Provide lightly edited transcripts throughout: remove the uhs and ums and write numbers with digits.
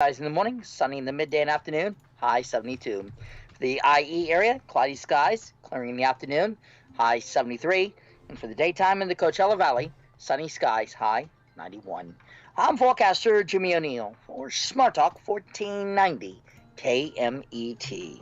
Skies in the morning, sunny in the midday and afternoon, high 72. For the IE area, cloudy skies, clearing in the afternoon, high 73. And for the daytime in the Coachella Valley, sunny skies, high 91. I'm forecaster Jimmy O'Neill for Smart Talk 1490 KMET.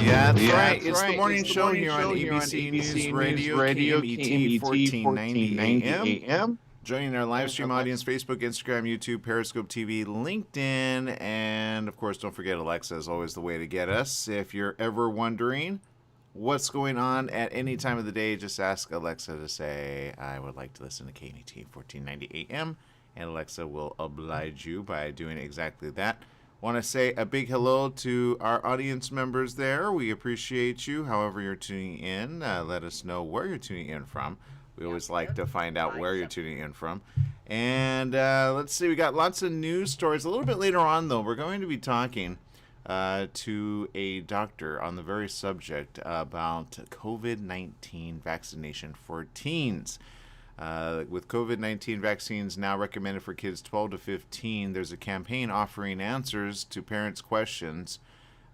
Yeah, that's right. It's the morning show here on ABC News Radio, KMET 1490 AM. Joining our live stream audience, Facebook, Instagram, YouTube, Periscope TV, LinkedIn, and of course, don't forget Alexa is always the way to get us. If you're ever wondering what's going on at any time of the day, just ask Alexa to say, I would like to listen to KMET 1490 AM, and Alexa will oblige you by doing exactly that. Want to say a big hello to our audience members there. We appreciate you. However you're tuning in, let us know where you're tuning in from. We always like to find out where you're tuning in from. And let's see, we got lots of news stories. A little bit later on, though, we're going to be talking to a doctor on the very subject about COVID-19 vaccination for teens. With COVID-19 vaccines now recommended for kids 12 to 15, there's a campaign offering answers to parents' questions.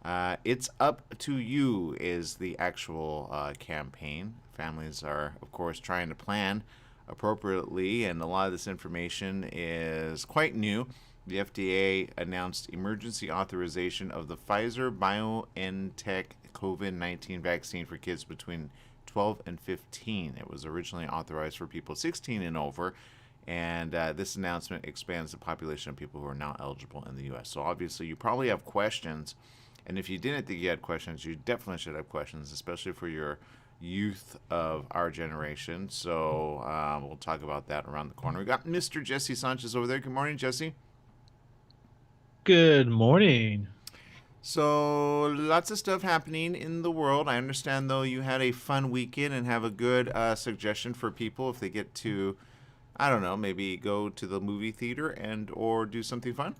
It's up to you is the actual campaign. Families are, of course, trying to plan appropriately, and a lot of this information is quite new. The FDA announced emergency authorization of the Pfizer-BioNTech COVID-19 vaccine for kids between 12 and 15. It was originally authorized for people 16 and over, and this announcement expands the population of people who are now eligible in the U.S. So obviously you probably have questions, and if you didn't think you had questions, you definitely should have questions, especially for your youth of our generation. So we'll talk about that around the corner. We got Mr. Jesse Sanchez over there. Good morning, Jesse. Good morning. So, lots of stuff happening in the world. I understand, though, you had a fun weekend and have a good suggestion for people if they get to, I don't know, maybe go to the movie theater and or do something fun?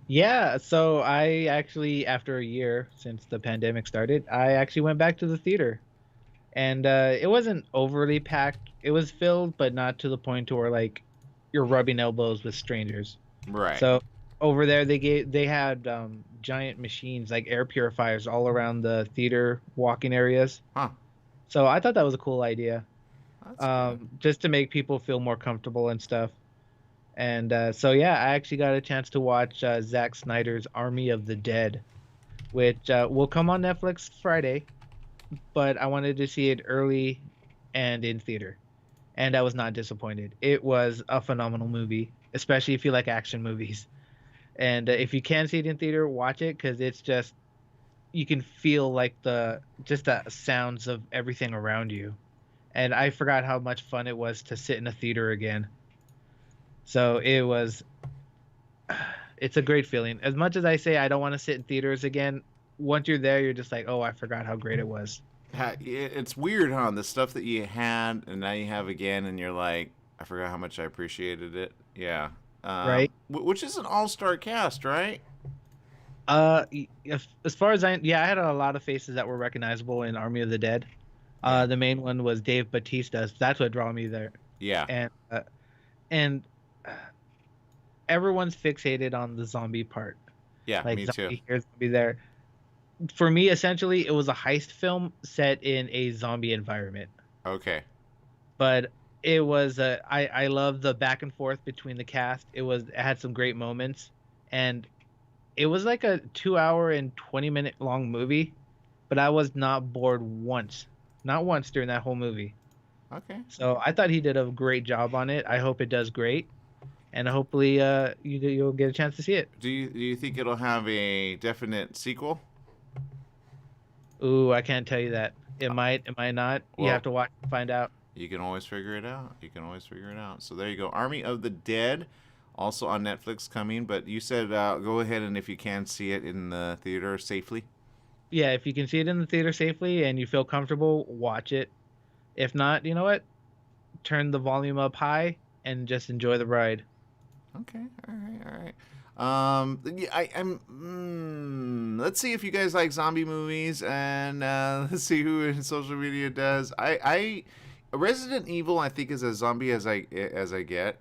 Yeah, so I actually, after a year since the pandemic started, I actually went back to the theater. And it wasn't overly packed. It was filled, but not to the point to where, like, you're rubbing elbows with strangers. Right. So over there, they had giant machines, like air purifiers, all around the theater walking areas. Huh. So I thought that was a cool idea, That's good. just to make people feel more comfortable and stuff. And so yeah, I actually got a chance to watch Zack Snyder's Army of the Dead, which will come on Netflix Friday, but I wanted to see it early and in theater, and I was not disappointed. It was a phenomenal movie, especially if you like action movies. And if you can see it in theater, watch it, because it's just, you can feel like the sounds of everything around you. And I forgot how much fun it was to sit in a theater again. So it's a great feeling. As much as I say I don't want to sit in theaters again, once you're there, you're just like, oh, I forgot how great it was. It's weird, huh? The stuff that you had and now you have again, and you're like, I forgot how much I appreciated it. Yeah. Right? Which is an all-star cast, right? As far as I had a lot of faces that were recognizable in Army of the Dead. Yeah. The main one was Dave Bautista. That's what drew me there. Yeah. And everyone's fixated on the zombie part. Yeah, Like me zombie too. here, zombie there. For me, essentially, it was a heist film set in a zombie environment. Okay. But it was I love the back and forth between the cast. It had some great moments, and it was like a 2 hour and 20-minute long movie, but I was not bored once, not once during that whole movie. Okay. So I thought he did a great job on it. I hope it does great, and hopefully you'll get a chance to see it. Do you think it'll have a definite sequel? Ooh, I can't tell you that. It might not. You Well, have to watch and find out. you can always figure it out. You can always figure it out. So there you go. Army of the Dead, also on Netflix coming. But you said go ahead, and if you can see it in the theater safely. Yeah, if you can see it in the theater safely and you feel comfortable, watch it. If not, you know what? Turn the volume up high and just enjoy the ride. Okay. All right. All right. Yeah, let's see if you guys like zombie movies, and let's see who in social media does. I Resident Evil, I think, is as zombie as I get.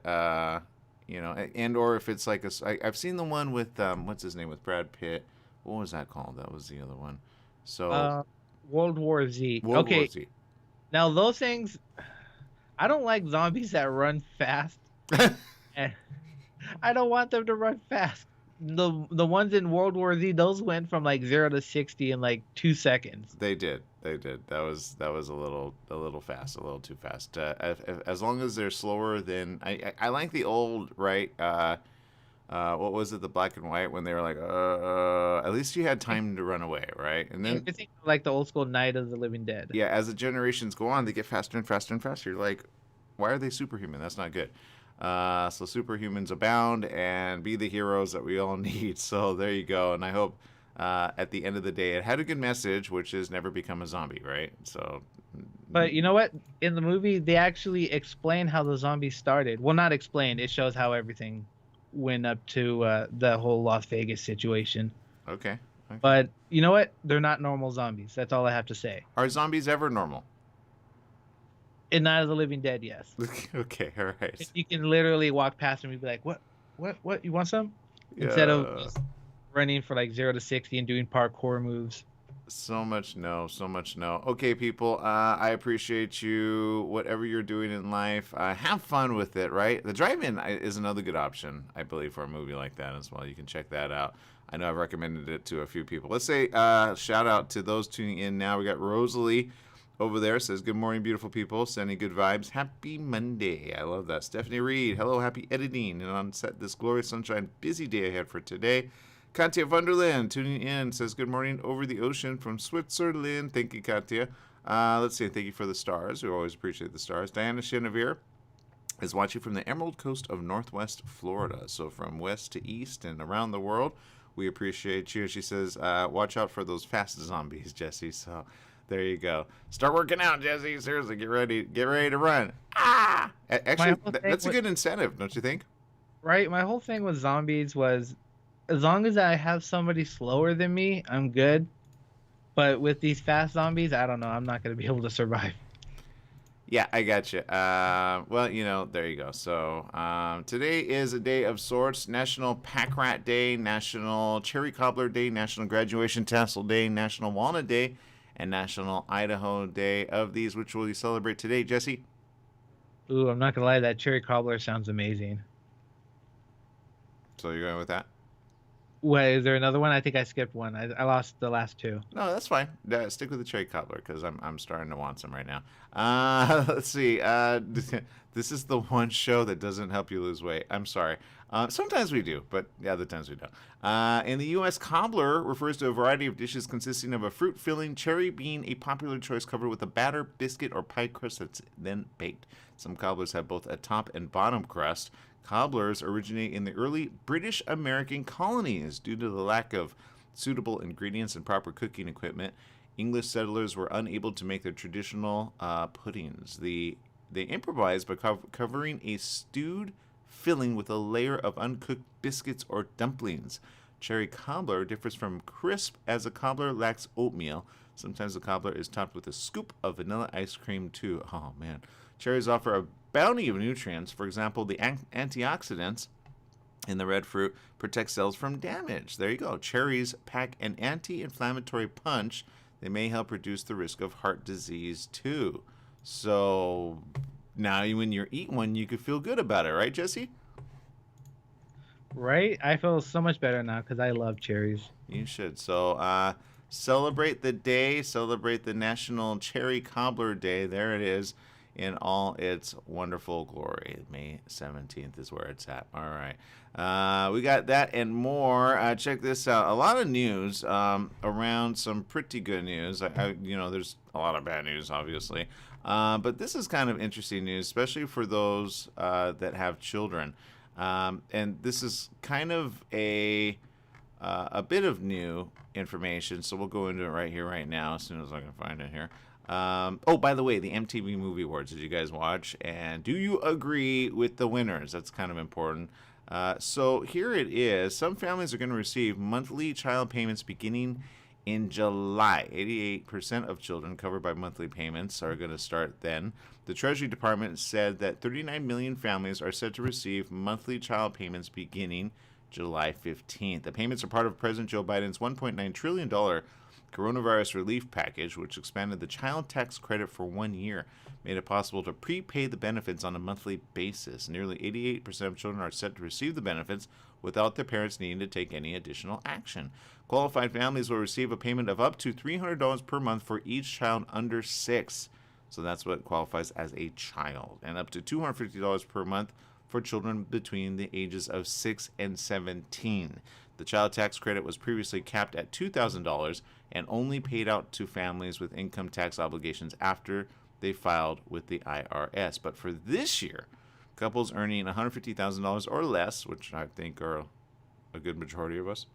You know, and or if it's like I've seen the one with what's his name, with Brad Pitt. What was that called? That was the other one. So World War Z. World War Okay, Z. now those things, I don't like zombies that run fast. And I don't want them to run fast. The ones in World War Z, those went from like 0 to 60 in like 2 seconds. They did. That was a little fast, a little too fast. As long as they're slower than I like the old, right? What was it, the black and white, when they were like, at least you had time to run away, right? And then I think like the old school Night of the Living Dead. yeah, as the generations go on, they get faster and faster and faster. You're like, why are they superhuman? That's not good. So superhumans abound, and be the heroes that we all need. So there you go. And I hope at the end of the day, it had a good message, which is never become a zombie, right? So. But you know what? In the movie, they actually explain how the zombies started. Well, not explain. It shows how everything went up to the whole Las Vegas situation. Okay. But you know what? They're not normal zombies. That's all I have to say. Are zombies ever normal? In Night of the Living Dead, yes. Okay, all right. You can literally walk past them and be like, what? You want some? Instead of just running for like 0 to 60 and doing parkour moves. So much no. Okay, people, I appreciate you. Whatever you're doing in life, have fun with it, right? The drive-in is another good option, I believe, for a movie like that as well. You can check that out. I know I've recommended it to a few people. Let's say shout out to those tuning in now. We got Rosalie over there, says, good morning, beautiful people. Sending good vibes. Happy Monday. I love that. Stephanie Reed, hello, happy editing. And on set this glorious sunshine, busy day ahead for today. Katya Wunderland tuning in, says, good morning over the ocean from Switzerland. Thank you, Katya. Let's see, thank you for the stars. We always appreciate the stars. Diana Chenevere is watching from the Emerald Coast of Northwest Florida. So from west to east and around the world, we appreciate you. She says, watch out for those fast zombies, Jesse. So there you go. Start working out, Jesse. Seriously, get ready to run. Ah! Actually, that's a good incentive, don't you think? Right? My whole thing with zombies was, as long as I have somebody slower than me, I'm good. But with these fast zombies, I don't know. I'm not going to be able to survive. Yeah, I got you. Well, you know, there you go. So today is a day of sorts. National Pack Rat Day, National Cherry Cobbler Day, National Graduation Tassel Day, National Walnut Day, and National Idaho Day. Of these, which will you celebrate today, Jesse? Ooh, I'm not going to lie. That cherry cobbler sounds amazing. So you're going with that? Wait, is there another one? I think I skipped one. I lost the last two. No, that's fine. Stick with the cherry cobbler because I'm starting to want some right now. Let's see. This is the one show that doesn't help you lose weight. I'm sorry. Sometimes we do, but the other times we don't. In the U.S., cobbler refers to a variety of dishes consisting of a fruit filling, cherry being a popular choice covered with a batter, biscuit, or pie crust that's then baked. Some cobblers have both a top and bottom crust. Cobblers originate in the early British American colonies due to the lack of suitable ingredients and proper cooking equipment. English settlers were unable to make their traditional puddings. They improvised by covering a stewed filling with a layer of uncooked biscuits or dumplings. Cherry cobbler differs from crisp as a cobbler lacks oatmeal. Sometimes the cobbler is topped with a scoop of vanilla ice cream too. Oh man. Cherries offer a bounty of nutrients. For example, the antioxidants in the red fruit protect cells from damage. There you go. Cherries pack an anti-inflammatory punch. They may help reduce the risk of heart disease too. So now when you eat one, you could feel good about it, right, Jesse? Right? I feel so much better now because I love cherries. You should. So celebrate the day. Celebrate the National Cherry Cobbler Day. There it is, in all its wonderful glory. May 17th is where it's at. All right. We got that and more. Check this out. A lot of news around some pretty good news. There's a lot of bad news, obviously. But this is kind of interesting news, especially for those that have children. And this is kind of a bit of new information, so we'll go into it right here, right now, as soon as I can find it here. By the way, the MTV Movie Awards, did you guys watch? And do you agree with the winners? That's kind of important. So here it is. Some families are going to receive monthly child payments beginning in July. 88% of children covered by monthly payments are going to start then. The Treasury Department said that 39 million families are set to receive monthly child payments beginning July 15th. The payments are part of President Joe Biden's $1.9 trillion coronavirus relief package, which expanded the child tax credit for 1 year, made it possible to prepay the benefits on a monthly basis. Nearly 88% of children are set to receive the benefits without their parents needing to take any additional action. Qualified families will receive a payment of up to $300 per month for each child under 6. So that's what qualifies as a child, and up to $250 per month for children between the ages of 6 and 17. The child tax credit was previously capped at $2,000 and only paid out to families with income tax obligations after they filed with the IRS. But for this year, couples earning $150,000 or less, which I think are a good majority of us,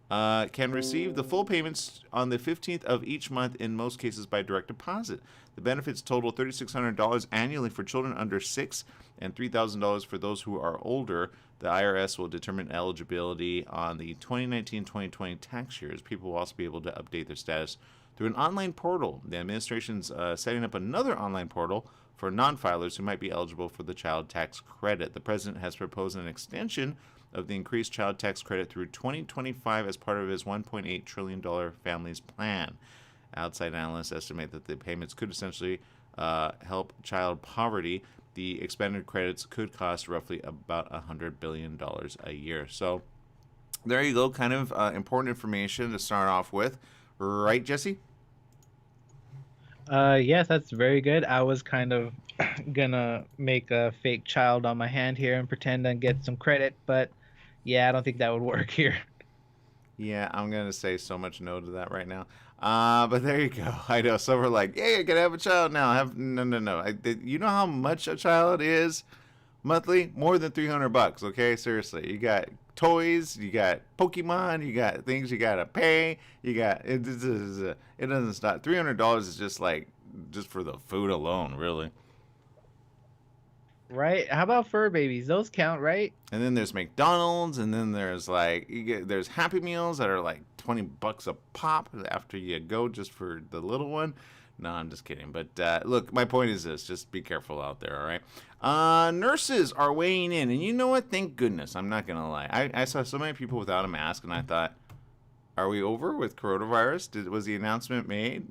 can receive the full payments on the 15th of each month, in most cases by direct deposit. The benefits total $3,600 annually for children under 6 and $3,000 for those who are older. The IRS will determine eligibility on the 2019-2020 tax years. People will also be able to update their status through an online portal. The administration's setting up another online portal for non-filers who might be eligible for the child tax credit. The president has proposed an extension of the increased child tax credit through 2025 as part of his $1.8 trillion families plan. Outside analysts estimate that the payments could essentially help child poverty. The expanded credits could cost roughly about $100 billion a year. So there you go, kind of important information to start off with. Right, Jesse? Yes, that's very good. I was kind of gonna make a fake child on my hand here and pretend and get some credit, but yeah, I don't think that would work here. Yeah, I'm going to say so much no to that right now. But there you go. I know. So we're like, yeah, I can have a child now. No. You know how much a child is monthly? More than $300. Okay, seriously. You got toys, you got Pokemon, you got things you gotta pay. You got it doesn't stop. $300 is just for the food alone, really. Right? How about fur babies? Those count, right? And then there's McDonald's, and then there's there's Happy Meals that are like $20 a pop after you go just for the little one. No, I'm just kidding. But look, my point is this: just be careful out there, all right? Nurses are weighing in, and you know what? Thank goodness. I'm not gonna lie. I saw so many people without a mask, and I thought, are we over with coronavirus? Was the announcement made?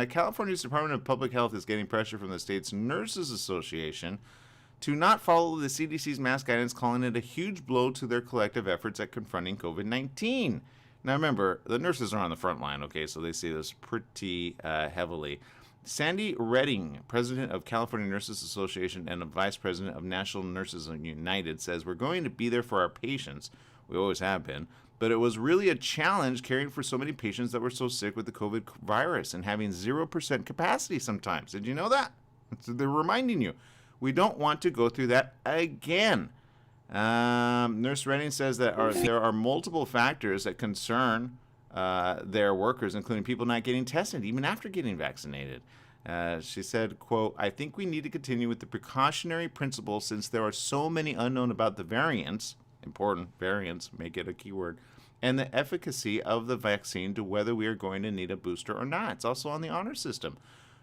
California's Department of Public Health is getting pressure from the state's Nurses Association to not follow the CDC's mask guidance, calling it a huge blow to their collective efforts at confronting COVID-19. Now remember, the nurses are on the front line, okay, so they see this pretty heavily. Sandy Redding, president of California Nurses Association and a vice president of National Nurses United, says, "We're going to be there for our patients. We always have been. But it was really a challenge caring for so many patients that were so sick with the COVID virus and having 0% capacity sometimes. Did you know that?" So they're reminding you. We don't want to go through that again. Nurse Redding says that there are multiple factors that concern their workers, including people not getting tested, even after getting vaccinated. She said, quote, "I think we need to continue with the precautionary principle since there are so many unknown about the variants," important variants, make it a keyword, "and the efficacy of the vaccine to whether we are going to need a booster or not." It's also on the honor system.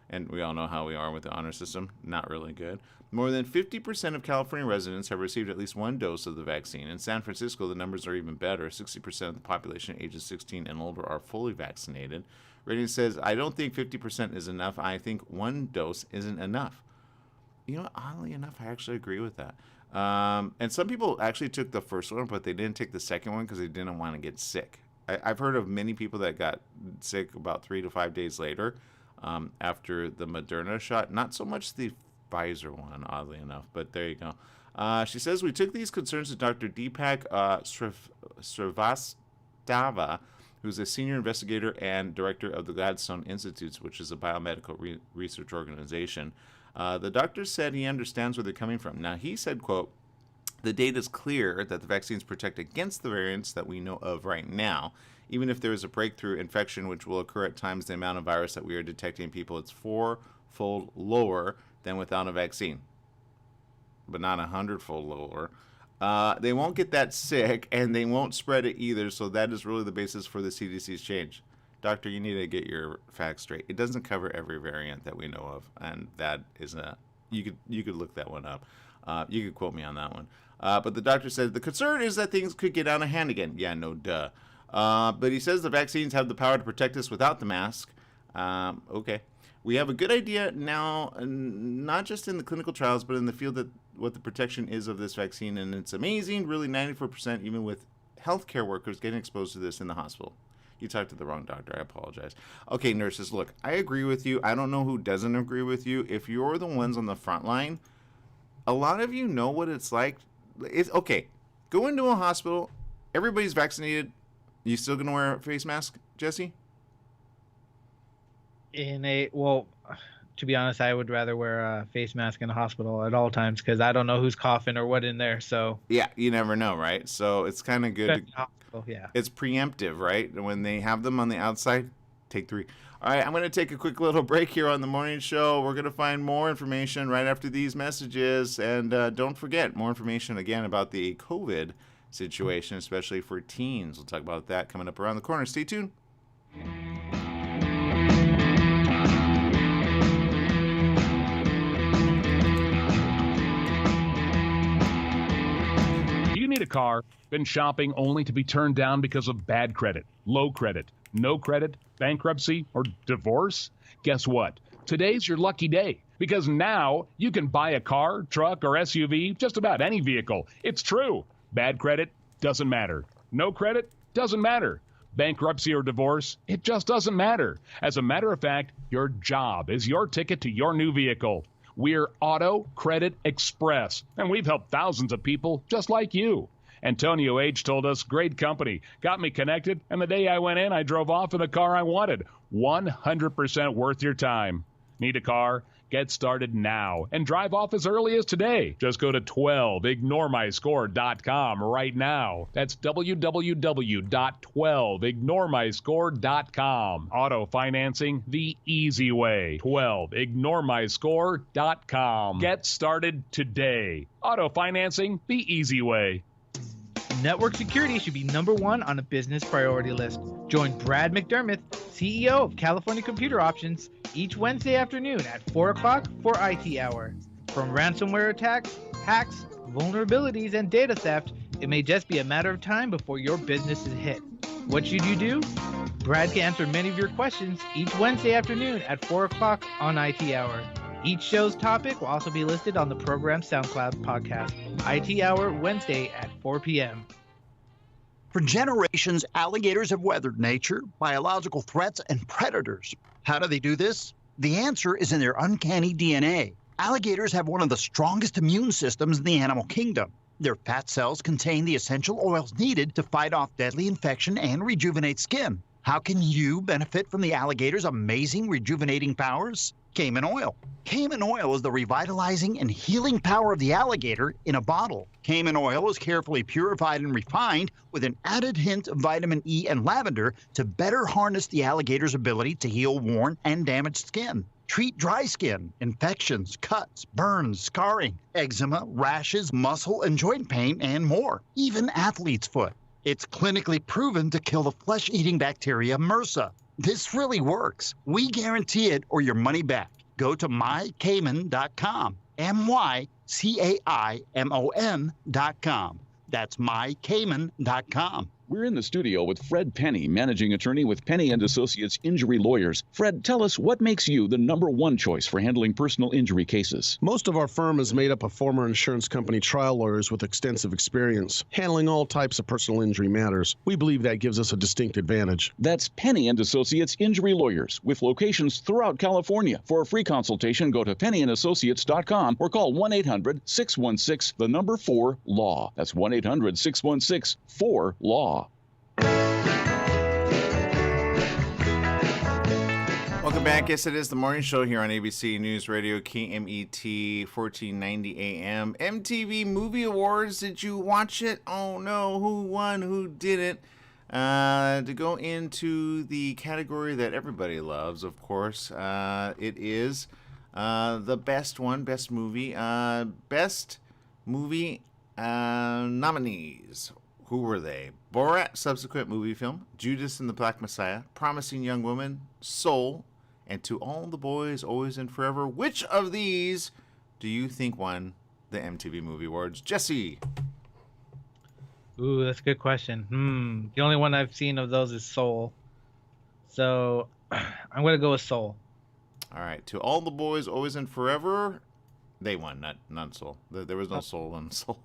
And we all know how we are with the honor system. Not really good. More than 50% of California residents have received at least one dose of the vaccine. In San Francisco, the numbers are even better. 60% of the population ages 16 and older are fully vaccinated. Rating says, "I don't think 50% is enough. I think one dose isn't enough." You know, oddly enough, I actually agree with that. And some people actually took the first one, but they didn't take the second one because they didn't want to get sick. I've heard of many people that got sick about 3 to 5 days later after the Moderna shot. Not so much the Pfizer one, oddly enough, but there you go. She says, "We took these concerns to Dr. Deepak Srivastava, who's a senior investigator and director of the Gladstone Institutes, which is a biomedical research organization. The doctor said he understands where they're coming from." Now, he said, quote, "The data is clear that the vaccines protect against the variants that we know of right now. Even if there is a breakthrough infection, which will occur at times, the amount of virus that we are detecting in people, it's 4-fold lower than without a vaccine, but not 100-fold lower. They won't get that sick, and they won't spread it either, so that is really the basis for the CDC's change." Doctor, you need to get your facts straight. It doesn't cover every variant that we know of, and that is you could look that one up. You could quote me on that one. But the doctor said the concern is that things could get out of hand again. Yeah, no duh. But he says the vaccines have the power to protect us without the mask. Okay. We have a good idea now, not just in the clinical trials, but in the field that what the protection is of this vaccine. And it's amazing, really 94%, even with healthcare workers getting exposed to this in the hospital. You talked to the wrong doctor. I apologize. Okay, nurses, look, I agree with you. I don't know who doesn't agree with you. If you're the ones on the front line, a lot of you know what it's like. It's okay. Go into a hospital. Everybody's vaccinated. You still going to wear a face mask, Jesse? To be honest, I would rather wear a face mask in a hospital at all times because I don't know who's coughing or what in there. So yeah, you never know, right? So it's kind of good. Yeah, it's preemptive, right? When they have them on the outside, take 3. All right, I'm going to take a quick little break here on the morning show. We're going to find more information right after these messages, and don't forget more information again about the COVID situation, especially for teens. We'll talk about that coming up around the corner. Stay tuned. Need a car, been shopping only to be turned down because of bad credit, low credit, no credit, bankruptcy, or divorce? Guess what? Today's your lucky day because now you can buy a car, truck, or SUV, just about any vehicle. It's true. Bad credit doesn't matter. No credit doesn't matter. Bankruptcy or divorce, it just doesn't matter. As a matter of fact, your job is your ticket to your new vehicle. We're Auto Credit Express, and we've helped thousands of people just like you. Antonio H. told us, great company, got me connected, and the day I went in, I drove off in the car I wanted. 100% worth your time. Need a car? Get started now and drive off as early as today. Just go to 12ignoremyscore.com right now. That's www.12ignoremyscore.com. Auto financing the easy way. 12ignoremyscore.com. Get started today. Auto financing the easy way. Network security should be number 1 on a business priority list. Join Brad McDermott, CEO of California Computer Options, each Wednesday afternoon at 4 o'clock for IT Hour. From ransomware attacks, hacks, vulnerabilities, and data theft, it may just be a matter of time before your business is hit. What should you do? Brad can answer many of your questions each Wednesday afternoon at 4 o'clock on IT Hour. Each show's topic will also be listed on the program's SoundCloud podcast. IT Hour, Wednesday at 4 p.m. For generations, alligators have weathered nature, biological threats, and predators. How do they do this? The answer is in their uncanny DNA. Alligators have one of the strongest immune systems in the animal kingdom. Their fat cells contain the essential oils needed to fight off deadly infection and rejuvenate skin. How can you benefit from the alligator's amazing rejuvenating powers? Cayman oil. Cayman oil is the revitalizing and healing power of the alligator in a bottle. Cayman oil is carefully purified and refined with an added hint of vitamin E and lavender to better harness the alligator's ability to heal worn and damaged skin. Treat dry skin, infections, cuts, burns, scarring, eczema, rashes, muscle and joint pain, and more. Even athlete's foot. It's clinically proven to kill the flesh-eating bacteria MRSA. This really works. We guarantee it or your money back. Go to mycayman.com. mycaimon.com. That's mycayman.com. We're in the studio with Fred Penny, managing attorney with Penny and Associates Injury Lawyers. Fred, tell us what makes you the number 1 choice for handling personal injury cases. Most of our firm is made up of former insurance company trial lawyers with extensive experience handling all types of personal injury matters. We believe that gives us a distinct advantage. That's Penny and Associates Injury Lawyers with locations throughout California. For a free consultation, go to pennyandassociates.com or call 1-800-616-4-LAW. That's 1-800-616-4-LAW. Welcome back. Yes, it is the morning show here on ABC News Radio, KMET, 1490 AM. MTV Movie Awards. Did you watch it? Oh no, who won? Who didn't? To go into the category that everybody loves, of course, it is the best one, best movie nominees. Who were they? Borat subsequent movie film, Judas and the Black Messiah, Promising Young Woman, Soul, and To All the Boys, Always and Forever. Which of these do you think won the MTV Movie Awards? Jesse. Ooh, that's a good question. The only one I've seen of those is Soul. So I'm going to go with Soul. All right. To All the Boys, Always and Forever. They won, not Soul. There was no Soul in Soul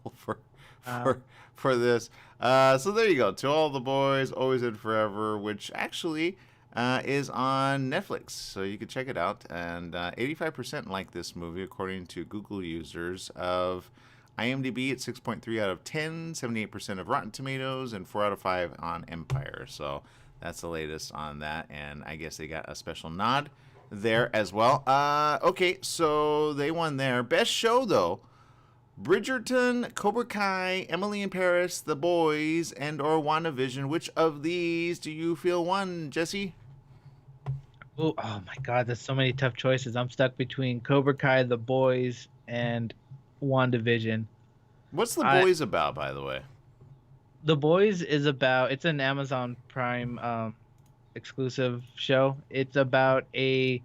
for this. So there you go. To All the Boys, Always and Forever, which actually is on Netflix. So you can check it out. And 85% like this movie, according to Google users, of IMDb at 6.3 out of 10, 78% of Rotten Tomatoes, and 4 out of 5 on Empire. So that's the latest on that. And I guess they got a special nod there as well. Okay, so they won there. Best show, though. Bridgerton, Cobra Kai, Emily in Paris, The Boys, and or WandaVision. Which of these do you feel won, Jesse? Oh my God, there's so many tough choices. I'm stuck between Cobra Kai, The Boys, and WandaVision. What's The Boys about, by the way? The Boys is about, it's an Amazon Prime exclusive show. It's about a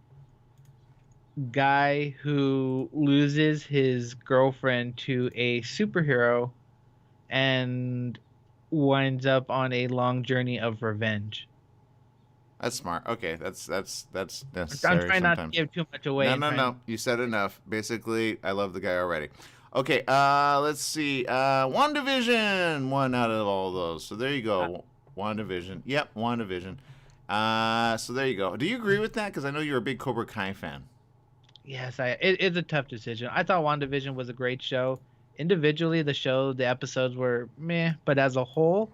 guy who loses his girlfriend to a superhero and winds up on a long journey of revenge. That's smart. Okay, that's necessary. I'm trying not to give too much away. No. You said enough. Basically, I love the guy already. Okay, let's see. WandaVision, 1 out of all those. So there you go. WandaVision. Yep, WandaVision. So there you go. Do you agree with that? Because I know you're a big Cobra Kai fan. Yes, it's a tough decision. I thought WandaVision was a great show. Individually, the episodes were meh, but as a whole,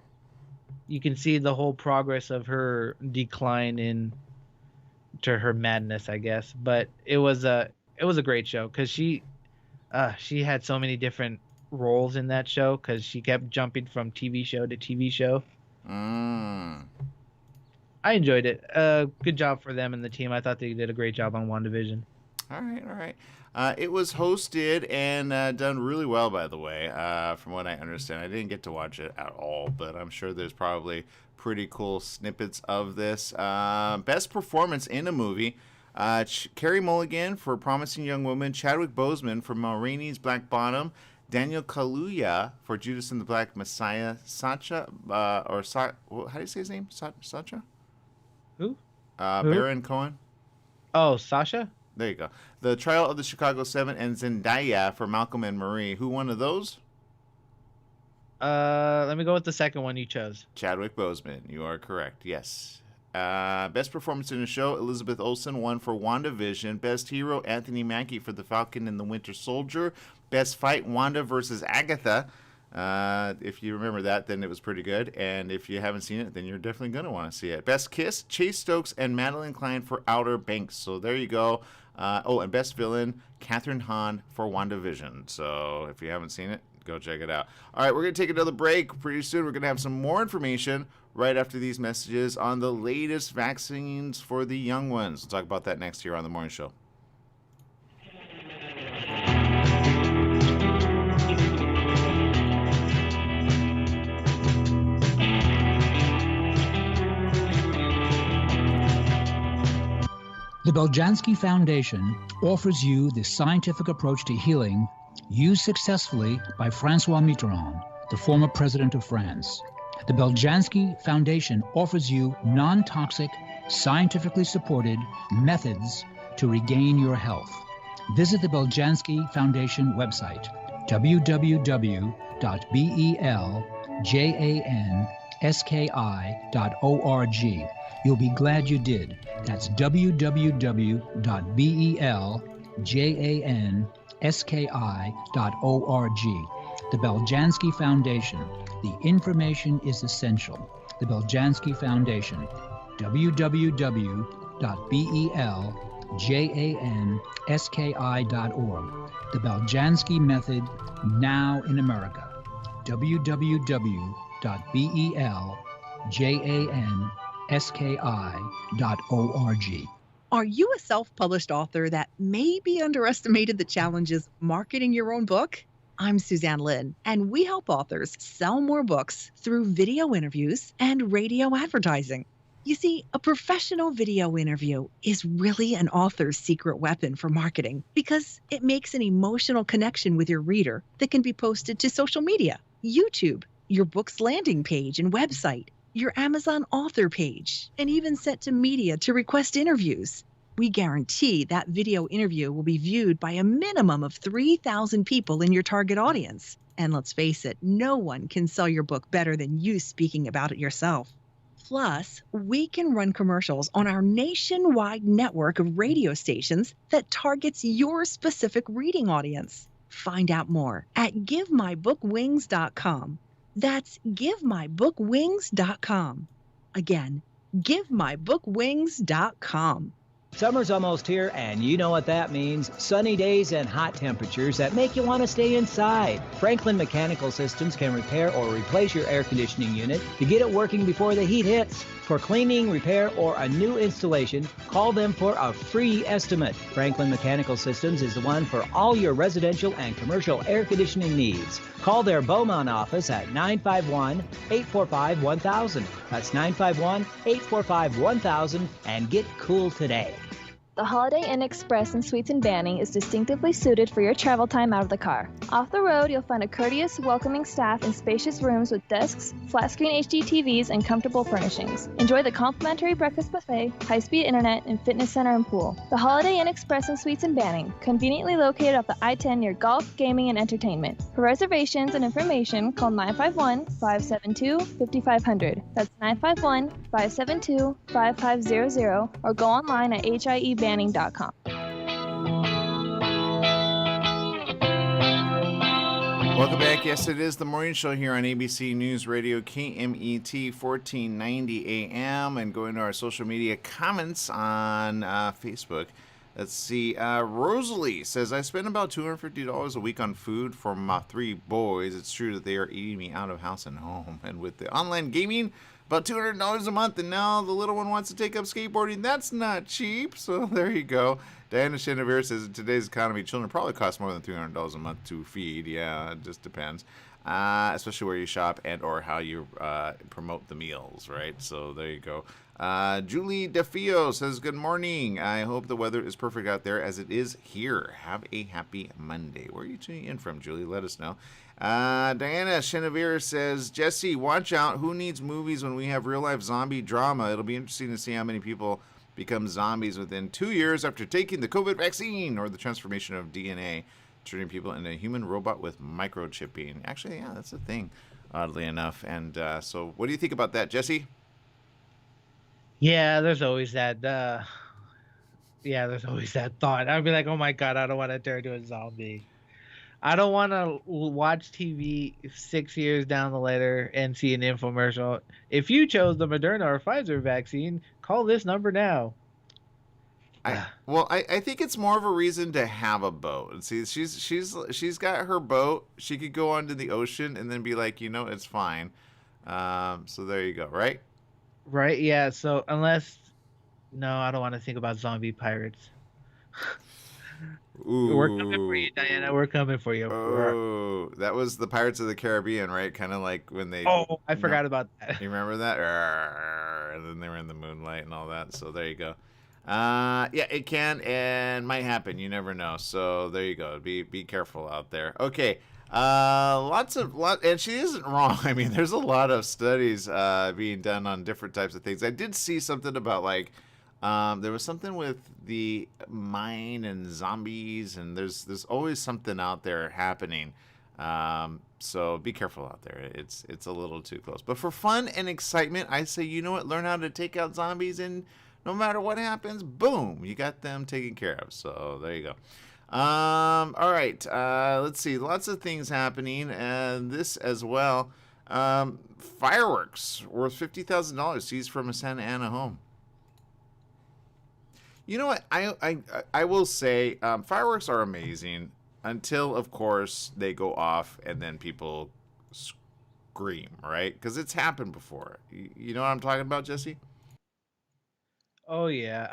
you can see the whole progress of her decline to her madness, I guess. But it was a great show because she had so many different roles in that show because she kept jumping from TV show to TV show. I enjoyed it. Good job for them and the team. I thought they did a great job on WandaVision. All right. It was hosted and done really well, by the way, from what I understand. I didn't get to watch it at all, but I'm sure there's probably pretty cool snippets of this. Best performance in a movie. Carey Mulligan for Promising Young Woman, Chadwick Boseman for Ma Rainey's Black Bottom, Daniel Kaluuya for Judas and the Black Messiah, Sacha, how do you say his name? Sacha? Who? Baron Cohen. Oh, Sasha? There you go. The Trial of the Chicago 7 and Zendaya for Malcolm and Marie. Who won of those? Let me go with the second one you chose. Chadwick Boseman. You are correct. Yes. Best performance in a show, Elizabeth Olsen won for WandaVision. Best hero, Anthony Mackie for The Falcon and the Winter Soldier. Best fight, Wanda versus Agatha. If you remember that, then it was pretty good. And if you haven't seen it, then you're definitely going to want to see it. Best kiss, Chase Stokes and Madeline Klein for Outer Banks. So there you go. And best villain, Catherine Hahn for WandaVision. So if you haven't seen it, go check it out. All right, we're going to take another break. Pretty soon we're going to have some more information right after these messages on the latest vaccines for the young ones. We'll talk about that next here on The Morning Show. The Beljanski Foundation offers you the scientific approach to healing used successfully by Francois Mitterrand, the former president of France. The Beljanski Foundation offers you non-toxic, scientifically supported methods to regain your health. Visit the Beljanski Foundation website, www.beljanski.org. You'll be glad you did. That's www.beljanski.org. The Beljanski Foundation. The information is essential. The Beljanski Foundation. www.beljanski.org. The Beljanski Method, now in America. www.beljanski.org. Are you a self-published author that maybe underestimated the challenges marketing your own book? I'm Suzanne Lynn, and we help authors sell more books through video interviews and radio advertising. You see, a professional video interview is really an author's secret weapon for marketing because it makes an emotional connection with your reader that can be posted to social media, YouTube, your book's landing page and website, your Amazon author page, and even sent to media to request interviews. We guarantee that video interview will be viewed by a minimum of 3,000 people in your target audience. And let's face it, no one can sell your book better than you speaking about it yourself. Plus, we can run commercials on our nationwide network of radio stations that targets your specific reading audience. Find out more at GiveMyBookWings.com. That's GiveMyBookWings.com. Again, GiveMyBookWings.com. Summer's almost here, and you know what that means. Sunny days and hot temperatures that make you want to stay inside. Franklin Mechanical Systems can repair or replace your air conditioning unit to get it working before the heat hits. For cleaning, repair, or a new installation, call them for a free estimate. Franklin Mechanical Systems is the one for all your residential and commercial air conditioning needs. Call their Beaumont office at 951-845-1000. That's 951-845-1000 and get cool today. The Holiday Inn Express and Suites in Banning is distinctively suited for your travel time out of the car. Off the road, you'll find a courteous, welcoming staff in spacious rooms with desks, flat-screen HD TVs, and comfortable furnishings. Enjoy the complimentary breakfast buffet, high-speed internet, and fitness center and pool. The Holiday Inn Express and Suites in Banning, conveniently located off the I-10 near golf, gaming, and entertainment. For reservations and information, call 951-572-5500. That's 951-572-5500, or go online at hiebanning.com. Welcome back. Yes, it is the morning show here on ABC News Radio, KMET 1490 AM, and going to our social media comments on Facebook. Let's see. Rosalie says, I spend about $250 a week on food for my 3 boys. It's true that they are eating me out of house and home. And with the online gaming, about $200 a month, and now the little one wants to take up skateboarding. That's not cheap. So there you go. Diana Chenevere says, in today's economy, children probably cost more than $300 a month to feed. Yeah, it just depends. Especially where you shop and or how you promote the meals, right? So there you go. Julie DeFio says, good morning. I hope the weather is perfect out there as it is here. Have a happy Monday. Where are you tuning in from, Julie? Let us know. Diana Chenevere says, Jesse, watch out. Who needs movies when we have real-life zombie drama? It'll be interesting to see how many people become zombies within 2 years after taking the COVID vaccine or the transformation of DNA, turning people into a human robot with microchipping. Actually, yeah, that's a thing, oddly enough. And so what do you think about that, Jesse? Yeah, there's always that. There's always that thought. I'd be like, oh my God, I don't want to turn into a zombie. I don't want to watch TV 6 years down the later and see an infomercial. If you chose the Moderna or Pfizer vaccine, call this number now. I think it's more of a reason to have a boat. See, she's got her boat. She could go onto the ocean and then be like, it's fine. So there you go, right? Right, yeah. So no, I don't want to think about zombie pirates. Ooh. We're coming for you, Diana. We're coming for you. Oh, that was the Pirates of the Caribbean, right? Kind of like when they... Oh, I forgot about that. You remember that? And then they were in the moonlight and all that. So there you go. Yeah, it can and might happen. You never know. So there you go. Be careful out there. Okay. And she isn't wrong. I mean, there's a lot of studies being done on different types of things. I did see something about like there was something with the mind and zombies, and there's always something out there happening. So be careful out there. It's a little too close. But for fun and excitement, I say, you know what? Learn how to take out zombies, and no matter what happens, boom, you got them taken care of. So there you go. All right. Let's see. Lots of things happening, and this as well. Fireworks worth $50,000 seized from a Santa Ana home. You know what? I will say fireworks are amazing until, of course, they go off and then people scream, right? Because it's happened before. You know what I'm talking about, Jesse? Oh yeah,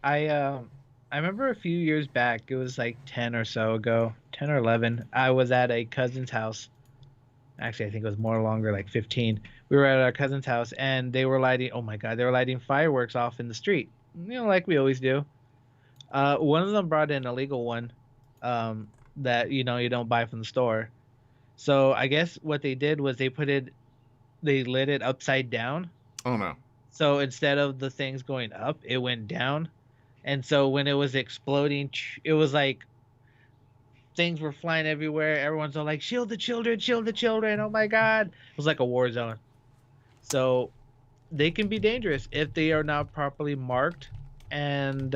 I remember a few years back. It was like 10 10 or 11. I was at a cousin's house. Actually, I think it was more longer, like 15. We were at our cousin's house, and they were lighting, oh my God, they were lighting fireworks off in the street, like we always do. One of them brought in a legal one that, you don't buy from the store. So I guess what they did was they lit it upside down. Oh, no. So instead of the things going up, it went down. And so when it was exploding, it was like things were flying everywhere. Everyone's all like, shield the children. Oh my God. It was like a war zone. So they can be dangerous if they are not properly marked. And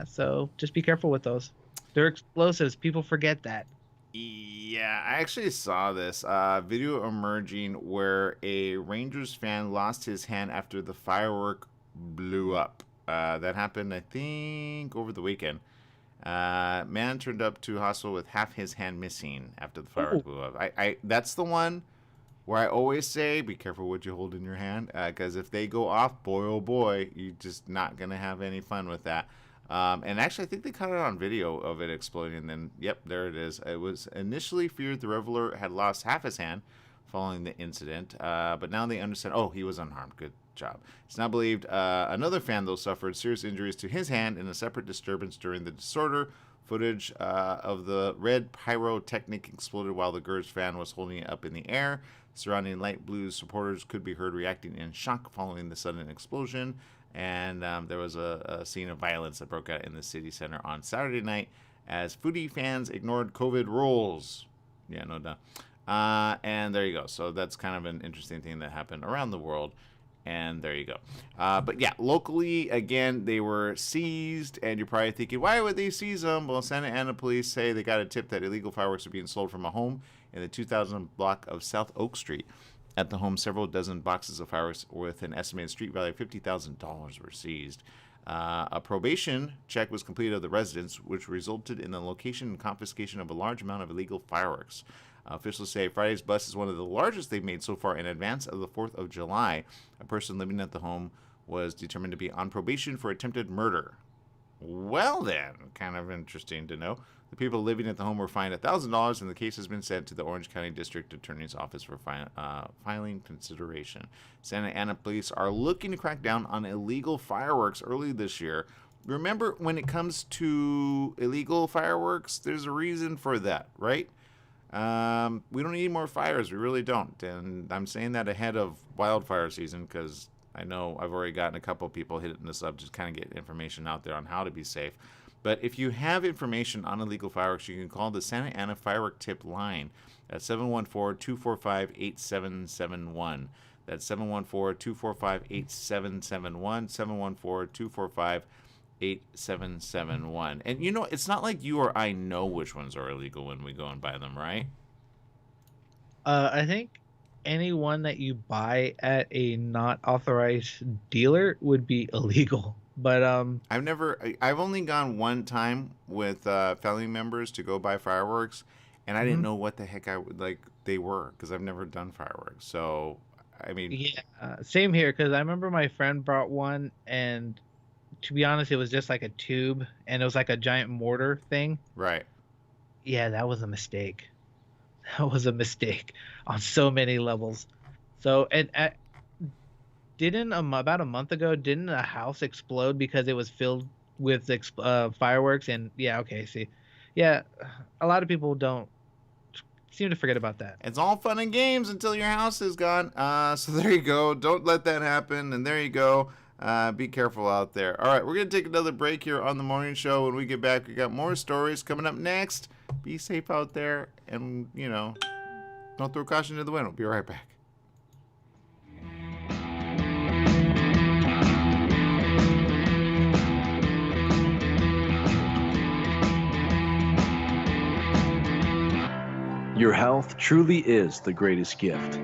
so just be careful with those. They're explosives. People forget that. Yeah, I actually saw this video emerging where a Rangers fan lost his hand after the firework blew up. That happened, I think, over the weekend. Man turned up to hospital with half his hand missing after the firework blew up. That's the one where I always say, be careful what you hold in your hand, because if they go off, boy, oh boy, you're just not going to have any fun with that. And actually, I think they caught it on video of it exploding, and then, yep, there it is. It was initially feared the reveler had lost half his hand following the incident, but now they understand, he was unharmed. Good job. It's now believed another fan, though, suffered serious injuries to his hand in a separate disturbance during the disorder. Footage of the red pyrotechnic exploded while the Gers fan was holding it up in the air. Surrounding light blues supporters could be heard reacting in shock following the sudden explosion. And there was a scene of violence that broke out in the city center on Saturday night as Foodie fans ignored COVID rules. Yeah, no doubt. And there you go. So that's kind of an interesting thing that happened around the world. And there you go. But yeah, locally, again, they were seized. And you're probably thinking, why would they seize them? Well, Santa Ana police say they got a tip that illegal fireworks are being sold from a home in the 2000 block of South Oak Street. At the home, several dozen boxes of fireworks with an estimated street value of $50,000 were seized. A probation check was completed of the residence, which resulted in the location and confiscation of a large amount of illegal fireworks. Officials say Friday's bust is one of the largest they've made so far in advance of the 4th of July. A person living at the home was determined to be on probation for attempted murder. Well then, kind of interesting to know. The people living at the home were fined $1,000, and the case has been sent to the Orange County District Attorney's Office for filing consideration. Santa Ana police are looking to crack down on illegal fireworks early this year. Remember, when it comes to illegal fireworks, there's a reason for that, right? We don't need more fires. We really don't. And I'm saying that ahead of wildfire season because I know I've already gotten a couple people hitting this up, just kind of get information out there on how to be safe. But if you have information on illegal fireworks, you can call the Santa Ana Firework Tip line at 714-245-8771. That's 714-245-8771, 714-245-8771. And it's not like you or I know which ones are illegal when we go and buy them, right? I think any one that you buy at a not authorized dealer would be illegal. But I've only gone one time with family members to go buy fireworks, and I didn't know what the heck they were because I've never done fireworks. So, I mean, yeah, same here. Because I remember my friend brought one, and to be honest, it was just like a tube, and it was like a giant mortar thing. Right. Yeah, that was a mistake. That was a mistake on so many levels. So, and about a month ago, didn't a house explode because it was filled with fireworks? And yeah, okay, see. Yeah, a lot of people don't seem to forget about that. It's all fun and games until your house is gone. So there you go. Don't let that happen. And there you go. Be careful out there. All right, we're going to take another break here on the morning show. When we get back, we got more stories coming up next. Be safe out there and, don't throw caution to the wind. We'll be right back. Your health truly is the greatest gift.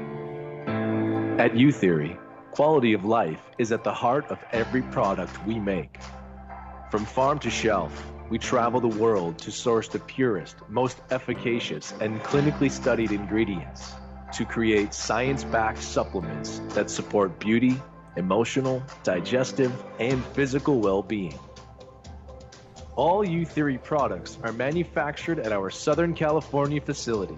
At U-Theory, quality of life is at the heart of every product we make. From farm to shelf, we travel the world to source the purest, most efficacious, and clinically studied ingredients to create science-backed supplements that support beauty, emotional, digestive, and physical well-being. All U-Theory products are manufactured at our Southern California facility,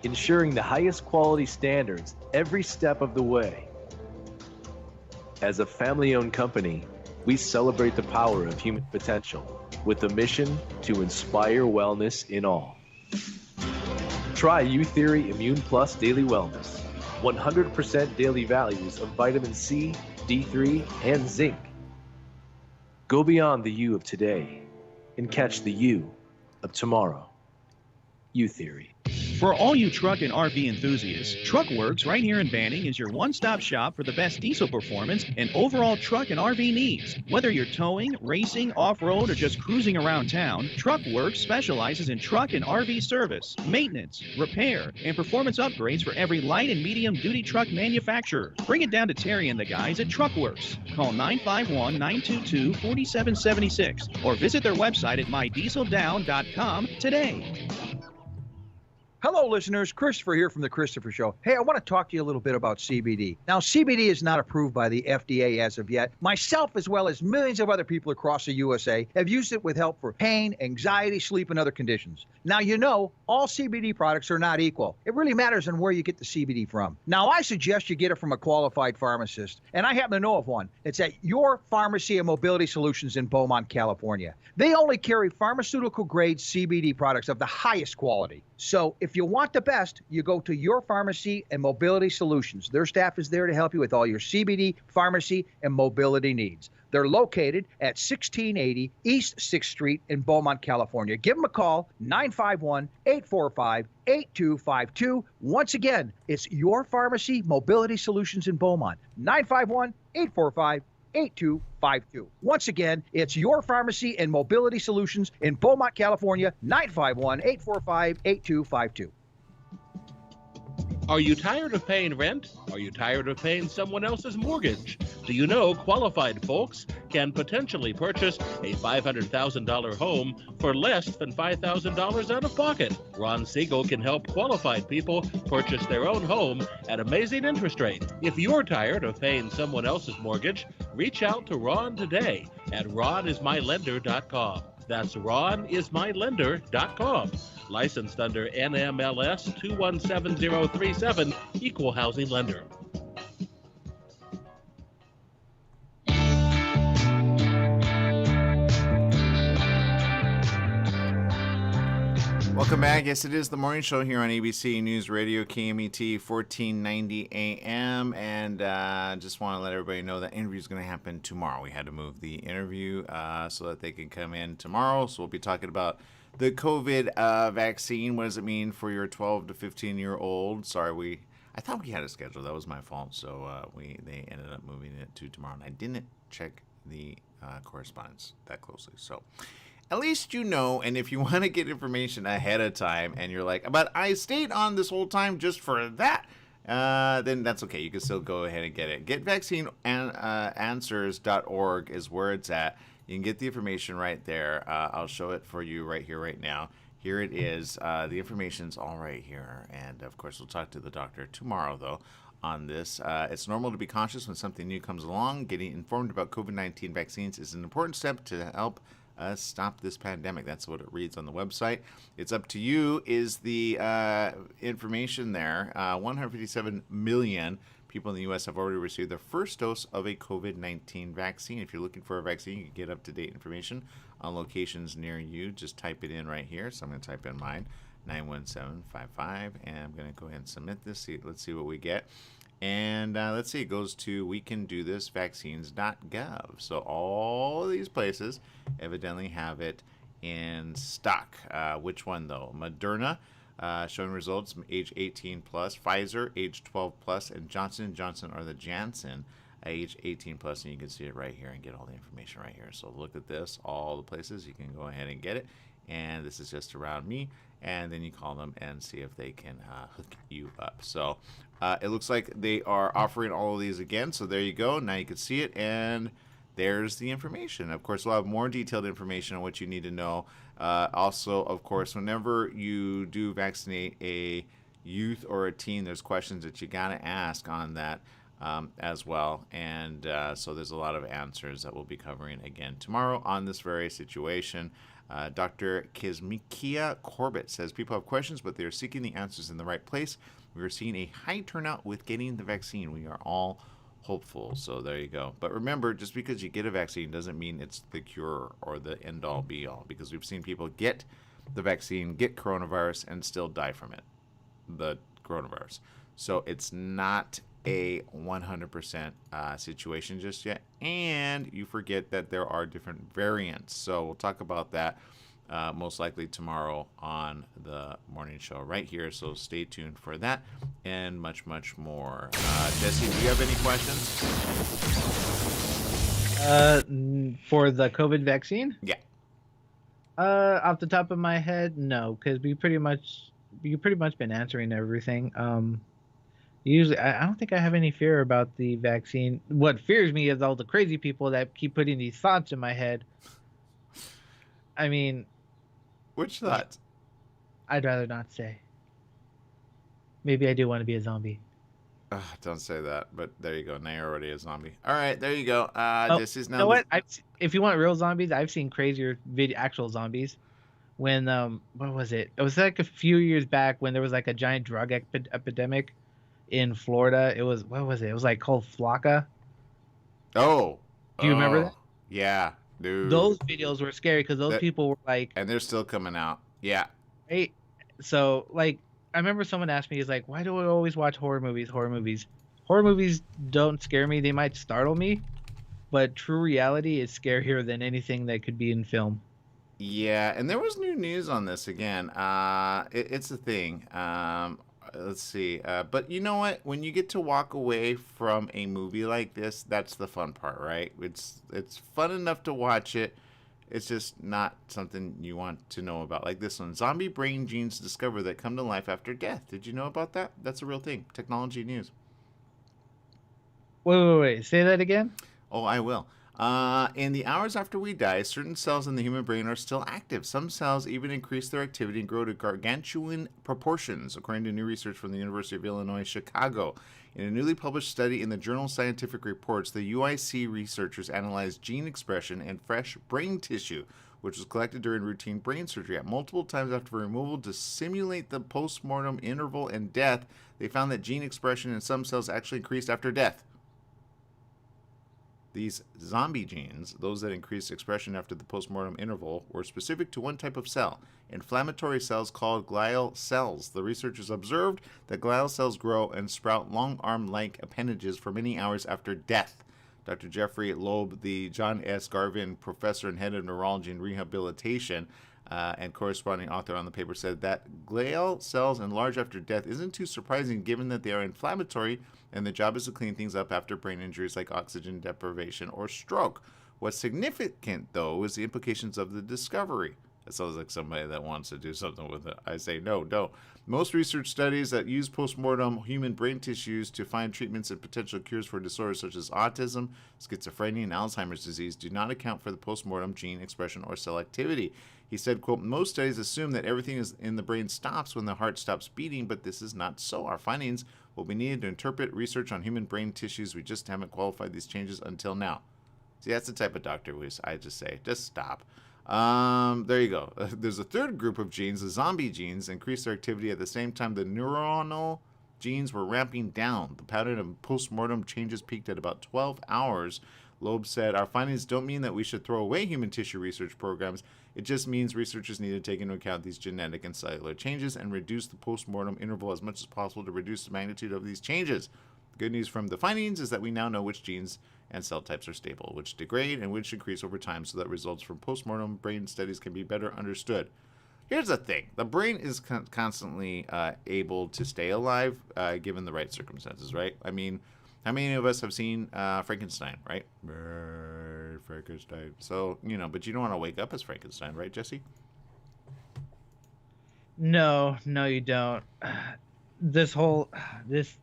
ensuring the highest quality standards every step of the way. As a family-owned company, we celebrate the power of human potential with a mission to inspire wellness in all. Try U-Theory Immune Plus Daily Wellness. 100% daily values of vitamin C, D3, and zinc. Go beyond the you of today and catch the you of tomorrow. U-Theory. For all you truck and RV enthusiasts, TruckWorks right here in Banning is your one-stop shop for the best diesel performance and overall truck and RV needs. Whether you're towing, racing, off-road, or just cruising around town, TruckWorks specializes in truck and RV service, maintenance, repair, and performance upgrades for every light and medium-duty truck manufacturer. Bring it down to Terry and the guys at TruckWorks. Call 951-922-4776 or visit their website at mydieseldown.com today. Hello, listeners. Christopher here from The Christopher Show. Hey, I want to talk to you a little bit about CBD. Now, CBD is not approved by the FDA as of yet. Myself, as well as millions of other people across the USA, have used it with help for pain, anxiety, sleep, and other conditions. Now, you know, all CBD products are not equal. It really matters on where you get the CBD from. Now, I suggest you get it from a qualified pharmacist, and I happen to know of one. It's at Your Pharmacy and Mobility Solutions in Beaumont, California. They only carry pharmaceutical-grade CBD products of the highest quality. So if you want the best, you go to Your Pharmacy and Mobility Solutions. Their staff is there to help you with all your CBD, pharmacy, and mobility needs. They're located at 1680 East 6th Street in Beaumont, California. Give them a call, 951-845-8252. Once again, it's Your Pharmacy Mobility Solutions in Beaumont, 951-845-8252. Once again, it's Your Pharmacy and Mobility Solutions in Beaumont, California, 951-845-8252. Are you tired of paying rent? Are you tired of paying someone else's mortgage? Do you know qualified folks can potentially purchase a $500,000 home for less than $5,000 out of pocket? Ron Siegel can help qualified people purchase their own home at amazing interest rates. If you're tired of paying someone else's mortgage, reach out to Ron today at ronismylender.com. That's ronismylender.com. Licensed under NMLS 217037, Equal Housing Lender. Welcome back. Yes, it is the morning show here on ABC News Radio, KMET 1490 AM. And just want to let everybody know that interview is going to happen tomorrow. We had to move the interview so that they can come in tomorrow. So we'll be talking about the COVID vaccine. What does it mean for your 12 to 15-year-old? Sorry, I thought we had a schedule. That was my fault. So they ended up moving it to tomorrow. And I didn't check the correspondence that closely. So at least you know, and if you want to get information ahead of time and you're like, but I stayed on this whole time just for that, then that's okay. You can still go ahead and get it. GetVaccineAnswers.org is where it's at. You can get the information right there. I'll show it for you right here, right now. Here it is. The information's all right here. And, of course, we'll talk to the doctor tomorrow, though, on this. It's normal to be cautious when something new comes along. Getting informed about COVID-19 vaccines is an important step to help us stop this pandemic. That's what it reads on the website. It's up to you is the information there. 157 million people in the U.S. have already received their first dose of a COVID-19 vaccine. If you're looking for a vaccine, you can get up-to-date information on locations near you. Just type it in right here. So I'm going to type in mine, 91755, and I'm going to go ahead and submit this. Let's see what we get. And let's see, it goes to wecandothis.vaccines.gov. So all these places evidently have it in stock. Which one, though? Moderna, showing results age 18 plus, Pfizer, age 12 plus, and Johnson & Johnson or the Janssen, age 18 plus, and you can see it right here and get all the information right here. So look at this, all the places you can go ahead and get it. And this is just around me, and then you call them and see if they can hook you up. So it looks like they are offering all of these again. So there you go. Now you can see it, and there's the information. Of course, we'll have more detailed information on what you need to know. Also, of course, whenever you do vaccinate a youth or a teen, there's questions that you got to ask on that as well. And so there's a lot of answers that we'll be covering again tomorrow on this very situation. Dr. Kismikia Corbett says people have questions, but they are seeking the answers in the right place. We are seeing a high turnout with getting the vaccine. We are all hopeful. So there you go. But remember, just because you get a vaccine doesn't mean it's the cure or the end-all be-all, because we've seen people get the vaccine, get coronavirus, and still die from it, the coronavirus. So it's not a 100% situation just yet. And you forget that there are different variants. So we'll talk about that most likely tomorrow on the morning show right here. So stay tuned for that and much, much more. Jesse, do you have any questions? For the COVID vaccine? Yeah. Off the top of my head, no, because you pretty much been answering everything. Usually, I don't think I have any fear about the vaccine. What fears me is all the crazy people that keep putting these thoughts in my head. I mean, which thoughts? I'd rather not say. Maybe I do want to be a zombie. Don't say that, but there you go. Now you're already a zombie. All right, there you go. This is now. You know what? If you want real zombies, I've seen crazier actual zombies. When what was it? It was like a few years back when there was like a giant drug epidemic in Florida. It was, what was it? It was like called Flocka. Oh. Do you remember that? Yeah, dude. Those videos were scary because those people were like, and they're still coming out. Yeah. Right. So like, I remember someone asked me, he's like, why do I always watch horror movies? Horror movies don't scare me. They might startle me, but true reality is scarier than anything that could be in film. Yeah, and there was new news on this again. It's a thing. Let's see. But you know what? When you get to walk away from a movie like this, that's the fun part, right? It's fun enough to watch it. It's just not something you want to know about. Like this one, zombie brain genes discovered that come to life after death. Did you know about that? That's a real thing. Technology news. Wait. Say that again? Oh, I will. In the hours after we die, certain cells in the human brain are still active. Some cells even increase their activity and grow to gargantuan proportions, according to new research from the University of Illinois, Chicago. In a newly published study in the journal Scientific Reports, the UIC researchers analyzed gene expression in fresh brain tissue, which was collected during routine brain surgery. At multiple times after removal to simulate the postmortem interval and death, they found that gene expression in some cells actually increased after death. These zombie genes, those that increase expression after the postmortem interval, were specific to one type of cell, inflammatory cells called glial cells. The researchers observed that glial cells grow and sprout long arm-like appendages for many hours after death. Dr. Jeffrey Loeb, the John S. Garvin Professor and Head of Neurology and Rehabilitation and corresponding author on the paper, said that glial cells enlarge after death isn't too surprising given that they are inflammatory and the job is to clean things up after brain injuries like oxygen deprivation or stroke. What's significant, though, is the implications of the discovery. It sounds like somebody that wants to do something with it. I say no, don't. Most research studies that use postmortem human brain tissues to find treatments and potential cures for disorders such as autism, schizophrenia, and Alzheimer's disease do not account for the postmortem gene expression or cell activity. He said, quote, most studies assume that everything in the brain stops when the heart stops beating, but this is not so. Our findings will be needed to interpret research on human brain tissues. We just haven't qualified these changes until now. See, that's the type of doctor I just say, just stop. There you go. There's a third group of genes, the zombie genes, increase their activity at the same time the neuronal genes were ramping down. The pattern of postmortem changes peaked at about 12 hours. Loeb said, our findings don't mean that we should throw away human tissue research programs. It just means researchers need to take into account these genetic and cellular changes and reduce the postmortem interval as much as possible to reduce the magnitude of these changes. The good news from the findings is that we now know which genes and cell types are stable, which degrade and which increase over time, so that results from postmortem brain studies can be better understood. Here's the thing. The brain is constantly able to stay alive given the right circumstances, right? I mean, how many of us have seen Frankenstein, right? Frankenstein. So, but you don't want to wake up as Frankenstein, right, Jesse? No, you don't.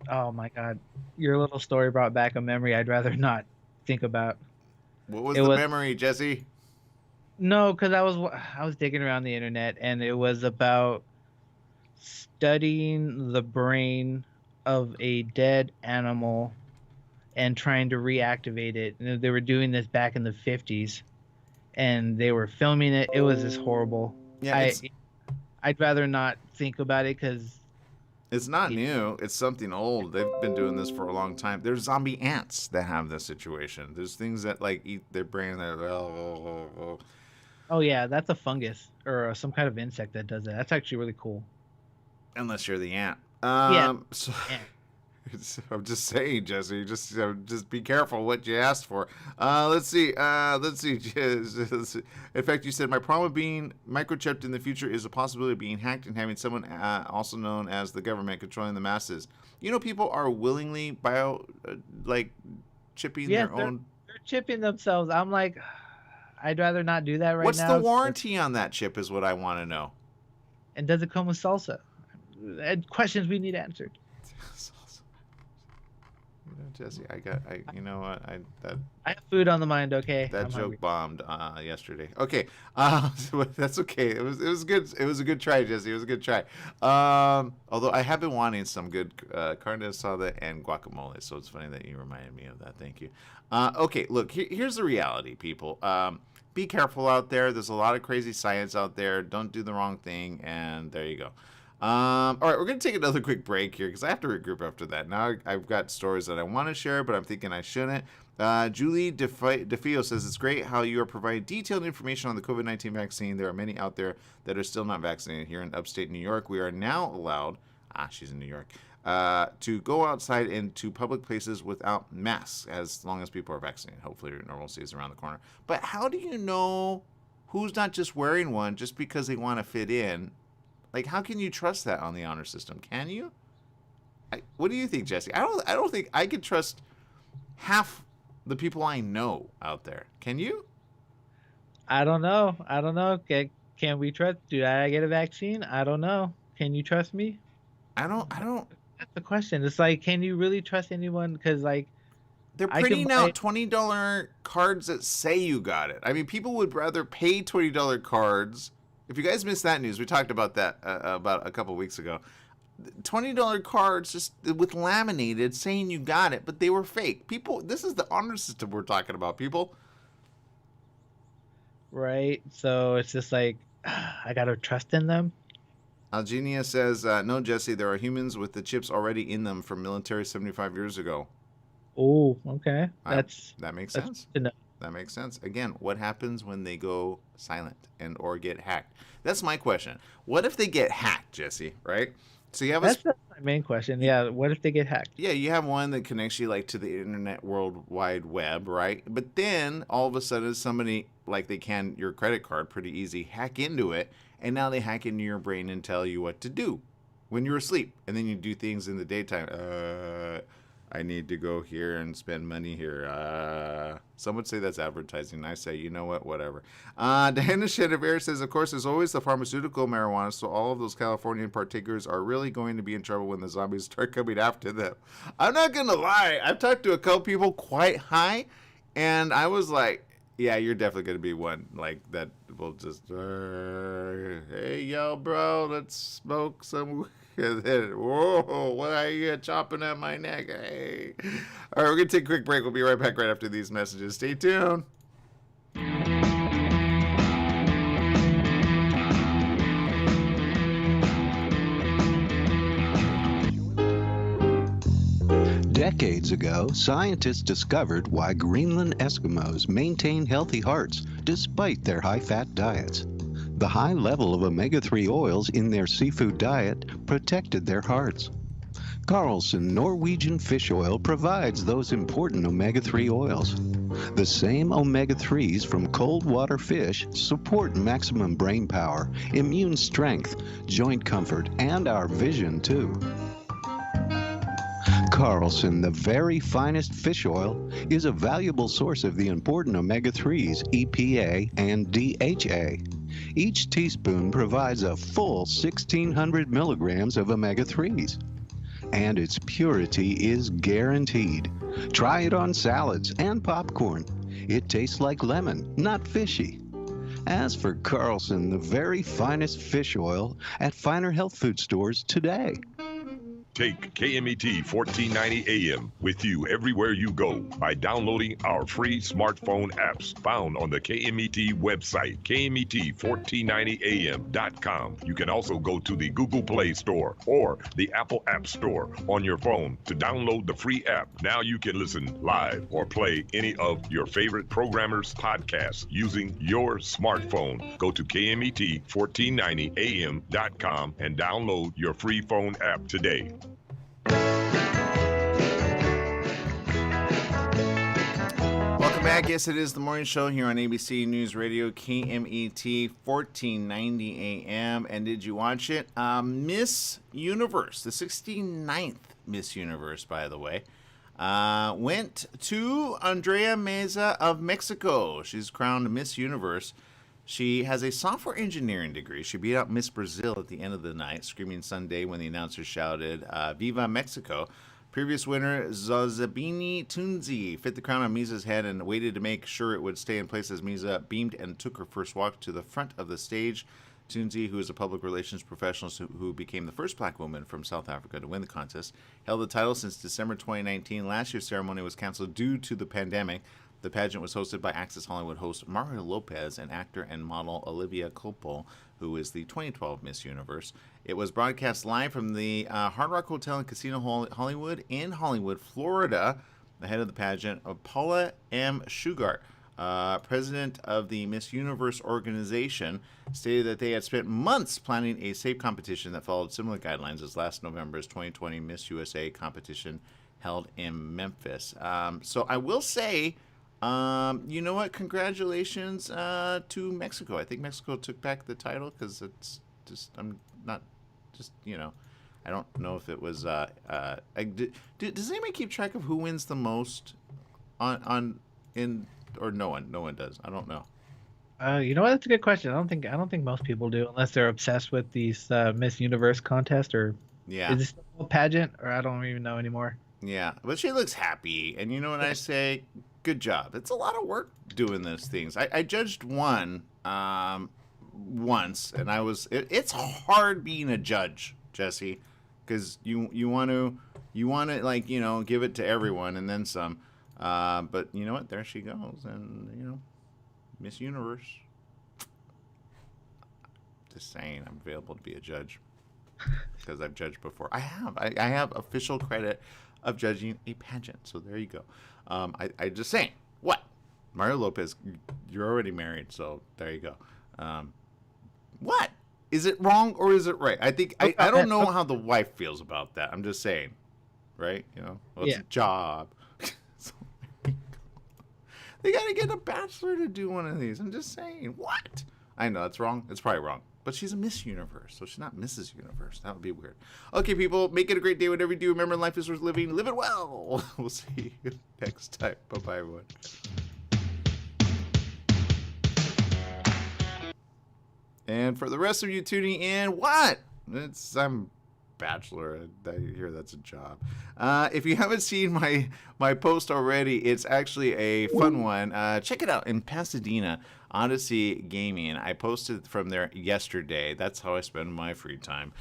Oh my God. Your little story brought back a memory I'd rather not think about. What was the memory, Jesse? No, because I was digging around the internet, and it was about studying the brain of a dead animal and trying to reactivate it. And they were doing this back in the 50s. and they were filming it. It was just horrible. Yeah, I'd rather not think about it because it's not new. It's something old. They've been doing this for a long time. There's zombie ants that have this situation. There's things that like eat their brain. Oh yeah, that's a fungus or some kind of insect that does that. That's actually really cool. Unless you're the ant. So, I'm just saying, Jesse. Just be careful what you asked for. Let's see. In fact, you said my problem with being microchipped in the future is a possibility of being hacked and having someone, also known as the government, controlling the masses. You know, people are willingly chipping their own. They're chipping themselves. I'm like, I'd rather not do that right now. What's the warranty on that chip? Is what I want to know. And does it come with salsa? Questions we need answered. Jesse, you know what? I have food on the mind. Okay. That joke bombed yesterday. Okay, that's okay. It was good. It was a good try, Jesse. It was a good try. Although I have been wanting some good carne asada and guacamole, so it's funny that you reminded me of that. Thank you. Okay, look, here's the reality, people. Be careful out there. There's a lot of crazy science out there. Don't do the wrong thing, and there you go. All right, we're going to take another quick break here because I have to regroup after that. Now I've got stories that I want to share, but I'm thinking I shouldn't. Julie DeFio says, it's great how you are providing detailed information on the COVID-19 vaccine. There are many out there that are still not vaccinated. Here in upstate New York, we are now allowed, she's in New York, to go outside into public places without masks as long as people are vaccinated. Hopefully normalcy is around the corner. But how do you know who's not just wearing one just because they want to fit in? Like, how can you trust that on the honor system? Can you? What do you think, Jesse? I don't think I could trust half the people I know out there. Can you? I don't know. Can we trust? Do I get a vaccine? I don't know. Can you trust me? I don't. That's the question. It's like, can you really trust anyone? Because like, they're printing out $20 cards that say you got it. I mean, people would rather pay $20 cards. If you guys missed that news, we talked about that about a couple of weeks ago. $20 cards just with laminated saying you got it, but they were fake. People, this is the honor system we're talking about, people. Right. So it's just like, I got to trust in them. Algenia says, no, Jesse, there are humans with the chips already in them from military 75 years ago. Oh, okay. That makes sense. That makes sense. Again, what happens when they go silent or get hacked? That's my question. What if they get hacked, Jesse, right? So you have that's my main question. Yeah, what if they get hacked? Yeah, you have one that connects you like to the internet world wide web, right? But then all of a sudden somebody, like they can your credit card pretty easy, hack into it, and now they hack into your brain and tell you what to do when you're asleep. And then you do things in the daytime. I need to go here and spend money here. Some would say that's advertising. I say, you know what, whatever. Diana Chenevier says, of course, there's always the pharmaceutical marijuana, so all of those Californian partakers are really going to be in trouble when the zombies start coming after them. I'm not going to lie. I've talked to a couple people quite high, and I was like, yeah, you're definitely going to be one like that will just, hey, yo, bro, let's smoke some. And then, whoa, why are you chopping at my neck? Hey. All right, we're going to take a quick break. We'll be right back right after these messages. Stay tuned. Decades ago, scientists discovered why Greenland Eskimos maintain healthy hearts despite their high-fat diets. The high level of omega-3 oils in their seafood diet protected their hearts. Carlson Norwegian fish oil provides those important omega-3 oils. The same omega-3s from cold water fish support maximum brain power, immune strength, joint comfort, and our vision too. Carlson, the very finest fish oil, is a valuable source of the important omega-3s, EPA and DHA. Each teaspoon provides a full 1,600 milligrams of omega-3s. And its purity is guaranteed. Try it on salads and popcorn. It tastes like lemon, not fishy. As for Carlson, the very finest fish oil, at finer health food stores today. Take KMET 1490 AM with you everywhere you go by downloading our free smartphone apps found on the KMET website, KMET1490am.com. You can also go to the Google Play Store or the Apple App Store on your phone to download the free app. Now you can listen live or play any of your favorite programmers' podcasts using your smartphone. Go to KMET1490am.com and download your free phone app today. Welcome back. Yes, it is the morning show here on ABC News Radio, KMET 1490 AM. And did you watch it? Miss Universe, the 69th Miss Universe, by the way, went to Andrea Meza of Mexico. She's crowned Miss Universe. She has a software engineering degree. She beat out Miss Brazil at the end of the night, screaming Sunday when the announcer shouted, Viva Mexico. Previous winner, Zozabini Tunzi, fit the crown on Miza's head and waited to make sure it would stay in place as Miza beamed and took her first walk to the front of the stage. Tunzi, who is a public relations professional who became the first black woman from South Africa to win the contest, held the title since December 2019. Last year's ceremony was canceled due to the pandemic. The pageant was hosted by Access Hollywood host Mario Lopez and actor and model Olivia Culpo, who is the 2012 Miss Universe. It was broadcast live from the Hard Rock Hotel and Casino Hollywood in Hollywood, Florida. The head of the pageant, Paula M. Shugart, president of the Miss Universe organization, stated that they had spent months planning a safe competition that followed similar guidelines as last November's 2020 Miss USA competition held in Memphis. So I will say, you know what? Congratulations to Mexico. I think Mexico took back the title because it's just, I'm not, just, you know, I don't know if it was, does anybody keep track of who wins the most or no one? No one does. I don't know. You know what? That's a good question. I don't think most people do, unless they're obsessed with these Miss Universe contest, or yeah, is this a pageant, or I don't even know anymore. Yeah, but she looks happy, and you know what I say? Good job. It's a lot of work doing those things. I judged one once, and it's hard being a judge, Jesse, because you want to like, you know, give it to everyone and then some. But you know what? There she goes, and you know, Miss Universe. Just saying, I'm available to be a judge because I've judged before. I have official credit of judging a pageant. So there you go. I just saying, what? Mario Lopez, you're already married, so there you go. What? Is it wrong or is it right? I think I don't know how the wife feels about that. I'm just saying, right? You know, well, it's a job. So they got to get a bachelor to do one of these. I'm just saying, what? I know it's wrong. It's probably wrong. But she's a Miss Universe, so she's not Mrs. Universe. That would be weird. Okay, people, make it a great day, whatever you do. Remember, life is worth living. Live it well. We'll see you next time. Bye-bye, everyone. And for the rest of you tuning in, what? I'm bachelor. I hear that's a job. If you haven't seen my post already, it's actually a fun one. Check it out in Pasadena. Odyssey Gaming. I posted from there yesterday. That's how I spend my free time,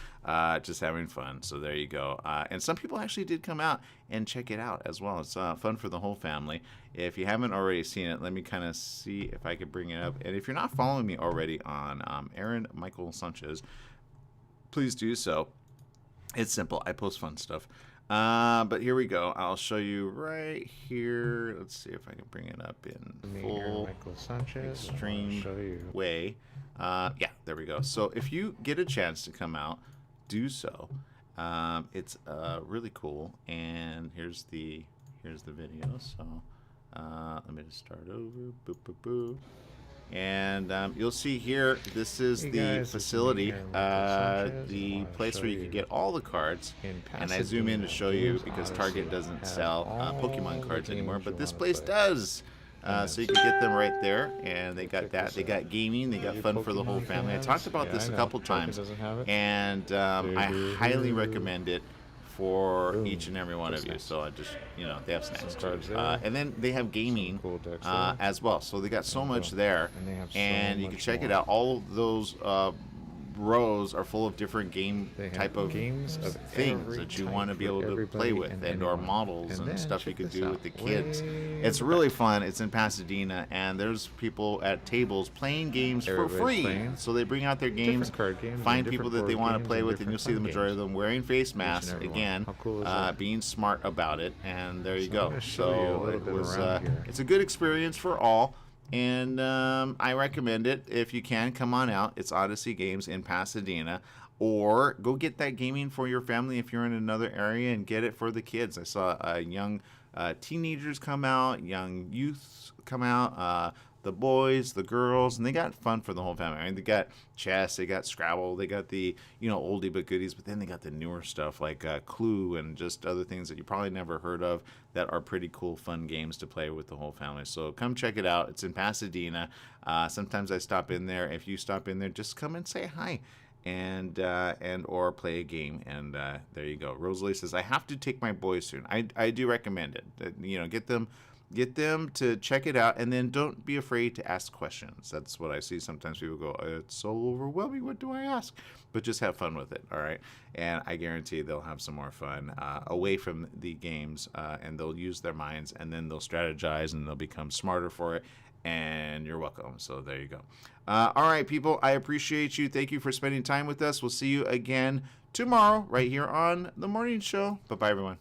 just having fun. So there you go. And some people actually did come out and check it out as well. It's fun for the whole family. If you haven't already seen it, let me kind of see if I could bring it up. And if you're not following me already on Aaron Michael Sanchez, please do so. It's simple. I post fun stuff. But here we go. I'll show you right here. Let's see if I can bring it up in full extreme way. Yeah, there we go. So if you get a chance to come out, do so. It's really cool. And here's the video. So let me just start over. Boop, boop, boop. And you'll see here, this is the facility, the place where you can get all the cards. And I zoom in to show you because Target doesn't sell Pokemon cards anymore, but this place does. So you can get them right there, and they got that. They got gaming. They got fun for the whole family. I talked about this a couple times, and I highly recommend it for each and every one of you. So I just, you know, they have snacks too. And then they have gaming as well. So they got so much there, and you can check it out. All of those rows are full of different game They have type of games of things every that you type want to be for able to everybody play with, and or anyone. models And and then stuff you check could this do out. with the kids. Way It's in the really back. fun. It's in Pasadena, and there's people at tables playing games for Everybody's free. playing So they bring out their different games, card games find and people different that they board want to games play and with, and you'll different see the fun majority of games. them wearing face and masks every one. again, How cool is that? being smart about it, and there you So I'm go. gonna show you a So little it bit was around here. it's a good experience for all. And I recommend it. If you can, come on out. It's Odyssey Games in Pasadena. Or go get that gaming for your family if you're in another area, and get it for the kids. I saw young teenagers come out, young youths come out, the boys, the girls, and they got fun for the whole family. I mean, they got chess, they got Scrabble, they got the, oldie but goodies, but then they got the newer stuff like Clue and just other things that you probably never heard of that are pretty cool, fun games to play with the whole family. So come check it out. It's in Pasadena. Sometimes I stop in there. If you stop in there, just come and say hi. And or play a game, and there you go. Rosalie says, I have to take my boys soon. I do recommend it. Get them to check it out, and then don't be afraid to ask questions. That's what I see. Sometimes people go, it's so overwhelming, what do I ask? But just have fun with it, all right? And I guarantee they'll have some more fun away from the games, and they'll use their minds, and then they'll strategize, and they'll become smarter for it. And you're welcome. So there you go. All right, people, I appreciate you. Thank you for spending time with us. We'll see you again tomorrow right here on The Morning Show. Bye-bye, everyone.